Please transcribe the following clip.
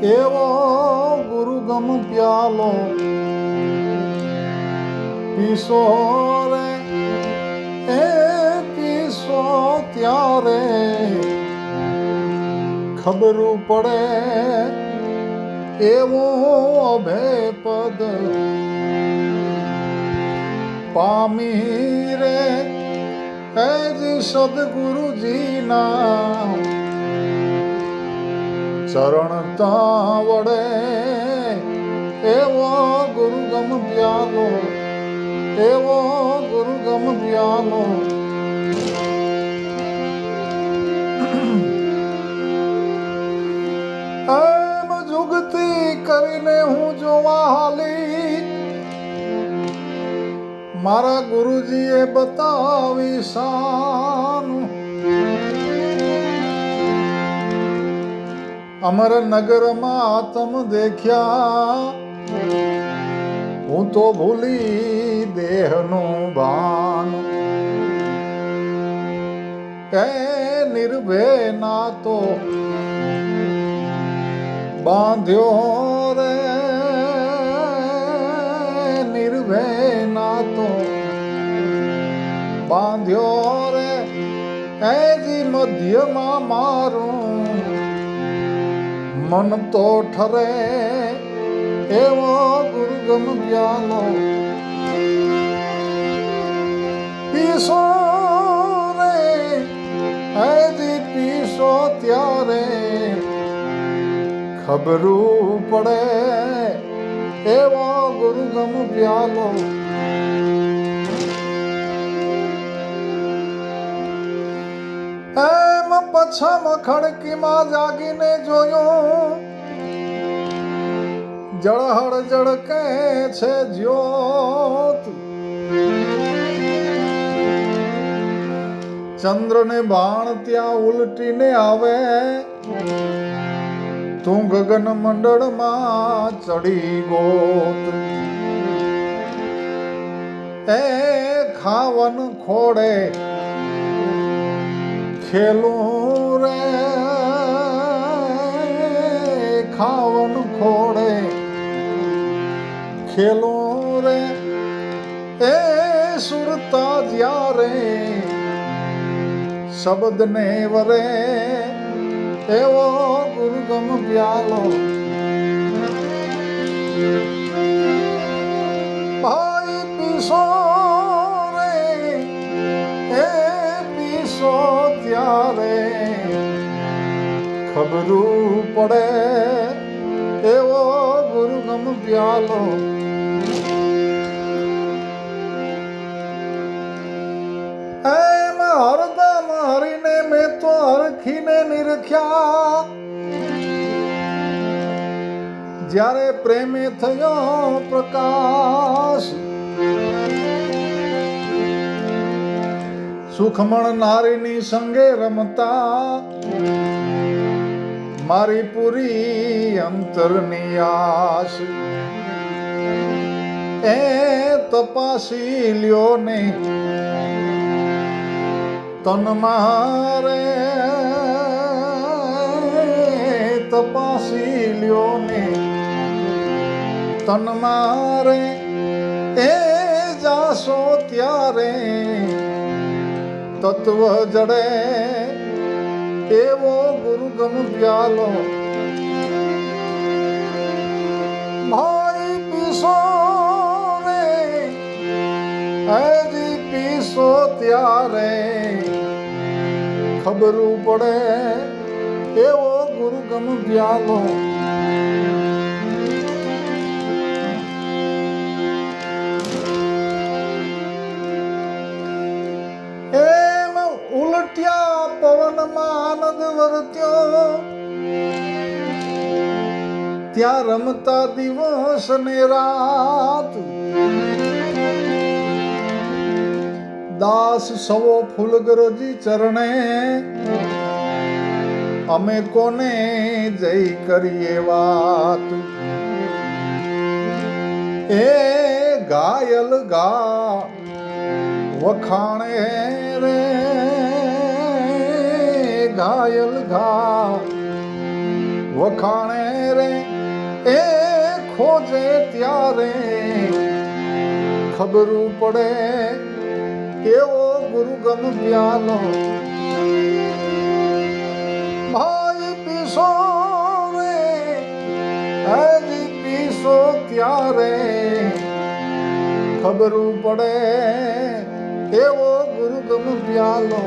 એવો ગુરુગમ પ્યાલો પીસો રે એ પીસો ત્યારે ખબરું પડે એવું અભય પદ પામી રે હેજી સદગુરુજીના ચરણ તા વડે એવો ગુરુગમ પ્યાલો એવો ગુરુગમ પ્યાલો એમ જુગતી કરીને હું જોવા હાલી મારા ગુરુજીએ બતાવી શાનું અમર નગરમાં તમ દેખ્યા હું તો ભૂલી દેહનું ભાન એ નિર્ભય ના તો બાંધ્યો રે નિર્ભય ના તો બાંધ્યો રે એજી મધ્યમાં મારું મન તો ઠરે એવો ગુરુગમ પ્યાલો પીસો રે એજી પીસો ત્યારે ખબરું પડે એવો ગુરુગમ પ્યાલો એમ પછમ ખડકીમાં જાગીને જોયું જળહળ જળકે છે જ્યોત ચંદ્રને બાણ ત્યાં ઉલટીને આવે તું ગગન મંડળમાં ચડી ગોત એ ખાવન ખોડે ખેલું રે ખાવન ખોડે ખેલું રે એ સુરતા જ્યારે શબ્દને વરે એવો ગુરુગમ પ્યાલો ભાઈ પીસો રે એ પીસો ત્યારે ખબરું પડે એવો ગુરુગમ પ્યાલો એમ હરદમ હરીને મેં તો હરખીને નિરખ્યા જ્યારે પ્રેમે થયો પ્રકાશ સુખમણ નારીની સંગે રમતા મારી પૂરી અંતરની આશ એ તપાસી લ્યો ને તન મારે તપાસી લ્યો ને તન મારે એ જાશો ત્યારે તત્વ જડે એવો ગુરુગમ પ્યાલો ભાઈ પીસો રે હજી પીસો ત્યારે ખબરું પડે એવો ગુરુગમ પ્યાલો એમ ઉલટ્યા પવનમાં આનંદ વર્ત્યો ત્યાં રમતા દિવસ ને રાત દાસ સવો ફૂલગરજી ચરણે અમે કોને જય કરીએ વાત એ ઘાયલ ઘા વખાણે રે ઘાયલ ઘા વખાણે રે એ ખોજે ત્યારે ખબરું પડે એવો ગુરુગમ પ્યાલો ભાઈ પીસો રે હજી પીસો ત્યારે ખબરું પડે એવો ગુરુગમ પ્યાલો